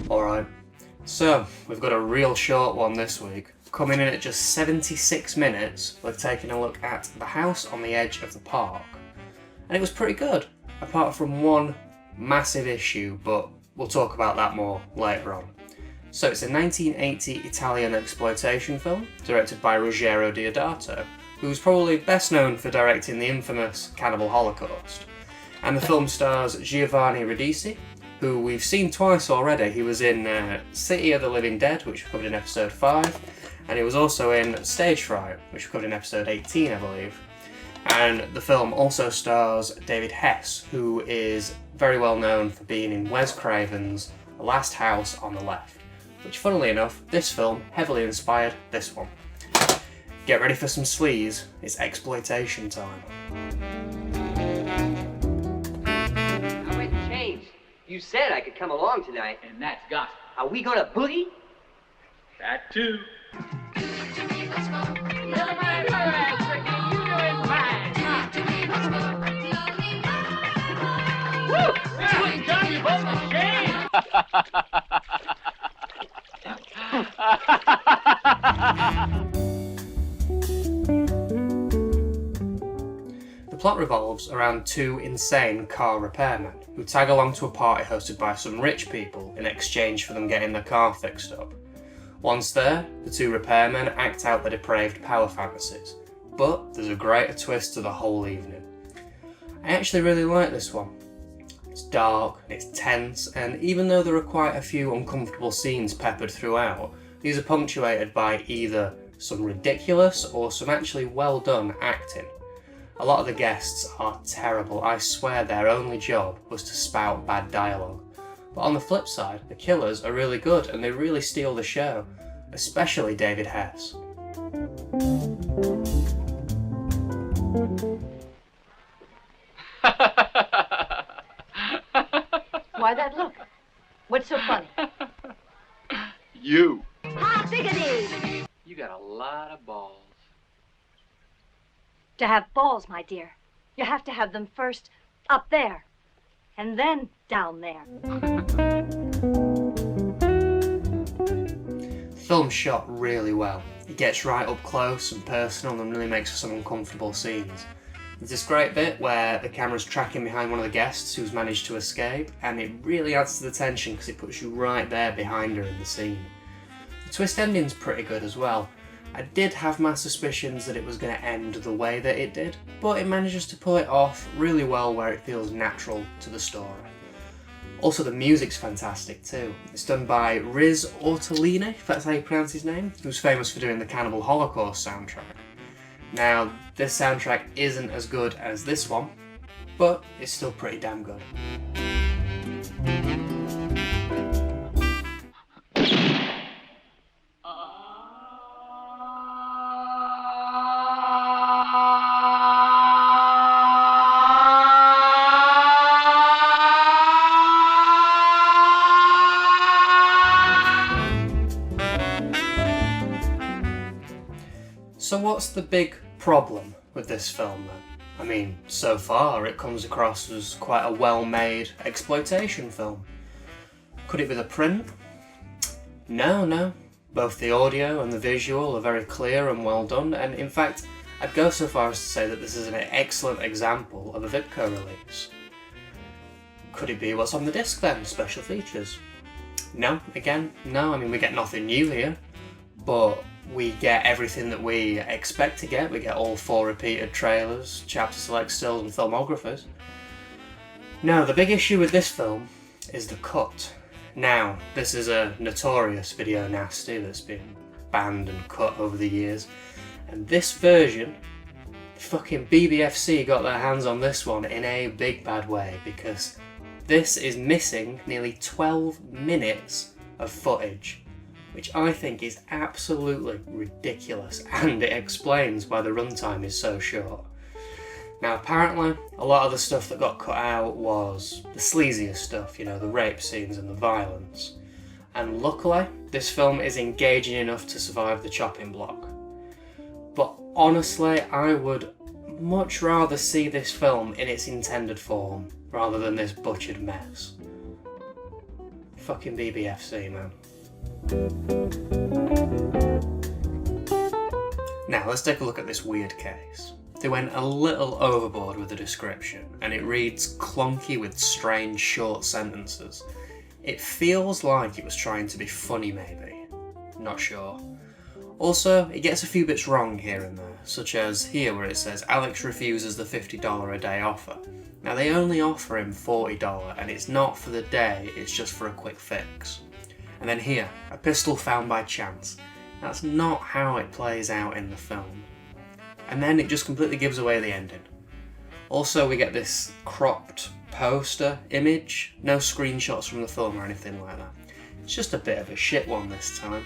Alright, so we've got a real short one this week. Coming in at just 76 minutes, we're taking a look at The House on the Edge of the Park. And it was pretty good, apart from one massive issue, but we'll talk about that more later on. So it's a 1980 Italian exploitation film, directed by Ruggero Deodato, who's probably best known for directing the infamous Cannibal Holocaust. And the film stars Giovanni Ribisi, who we've seen twice already. He was in City of the Living Dead, which we covered in episode 5, and he was also in Stage Fright, which we covered in episode 18, I believe. And the film also stars David Hess, who is very well known for being in Wes Craven's The Last House on the Left, which, funnily enough, this film heavily inspired this one. Get ready for some sleaze, it's exploitation time. You said I could come along tonight. And that's gospel. Are we gonna boogie? That too. The plot revolves around two insane car repairmen who tag along to a party hosted by some rich people in exchange for them getting their car fixed up. Once there, the two repairmen act out their depraved power fantasies, but there's a greater twist to the whole evening. I actually really like this one. It's dark, and it's tense, and even though there are quite a few uncomfortable scenes peppered throughout, these are punctuated by either some ridiculous or some actually well done acting. A lot of the guests are terrible. I swear their only job was to spout bad dialogue. But on the flip side, the killers are really good and they really steal the show, especially David Hess. Why that look? What's so funny? You. Hot diggity! You got a lot of balls. To have balls, my dear, you have to have them first up there, and then down there. The film's shot really well. It gets right up close and personal and really makes for some uncomfortable scenes. There's this great bit where the camera's tracking behind one of the guests who's managed to escape, and it really adds to the tension because it puts you right there behind her in the scene. The twist ending's pretty good as well. I did have my suspicions that it was going to end the way that it did, but it manages to pull it off really well where it feels natural to the story. Also, the music's fantastic too. It's done by Riz Ortolini, if that's how you pronounce his name, who's famous for doing the Cannibal Holocaust soundtrack. Now, this soundtrack isn't as good as this one, but it's still pretty damn good. So what's the big problem with this film then? I mean, so far it comes across as quite a well-made exploitation film. Could it be the print? No. Both the audio and the visual are very clear and well done, and in fact, I'd go so far as to say that this is an excellent example of a Vipco release. Could it be what's on the disc then, special features? No, again, no. I mean, we get nothing new here, but we get everything that we expect to get. We get all 4 repeated trailers, chapter select stills and filmographers. No, the big issue with this film is the cut. Now, this is a notorious video nasty that's been banned and cut over the years, and this version, fucking BBFC got their hands on this one in a big bad way, because this is missing nearly 12 minutes of footage, which I think is absolutely ridiculous, and it explains why the runtime is so short. Now, apparently, a lot of the stuff that got cut out was the sleaziest stuff, you know, the rape scenes and the violence. And luckily, this film is engaging enough to survive the chopping block. But honestly, I would much rather see this film in its intended form, rather than this butchered mess. Fucking BBFC, man. Now, let's take a look at this weird case. They went a little overboard with the description, and it reads clunky with strange short sentences. It feels like it was trying to be funny, maybe. Not sure. Also, it gets a few bits wrong here and there, such as here where it says Alex refuses the $50 a day offer. Now, they only offer him $40, and it's not for the day, it's just for a quick fix. And then here, a pistol found by chance. That's not how it plays out in the film. And then it just completely gives away the ending. Also, we get this cropped poster image, no screenshots from the film or anything like that. It's just a bit of a shit one this time.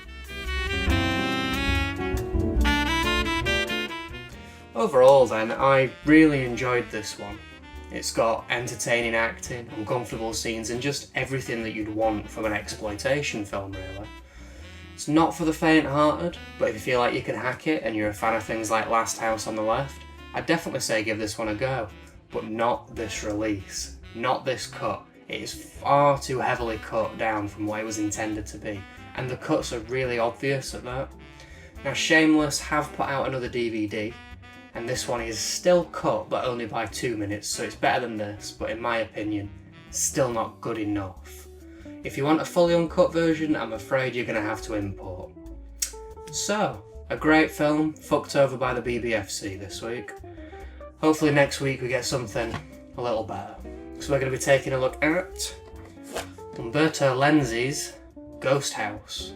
Overall then, I really enjoyed this one. It's got entertaining acting, uncomfortable scenes, and just everything that you'd want from an exploitation film, really. It's not for the faint-hearted, but if you feel like you can hack it and you're a fan of things like Last House on the Left, I'd definitely say give this one a go. But not this release, not this cut. It is far too heavily cut down from what it was intended to be, and the cuts are really obvious at that. Now, Shameless have put out another DVD, and this one is still cut, but only by 2 minutes, so it's better than this, but in my opinion, still not good enough. If you want a fully uncut version, I'm afraid you're going to have to import. So, a great film, fucked over by the BBFC this week. Hopefully next week we get something a little better. So we're going to be taking a look at Umberto Lenzi's Ghosthouse.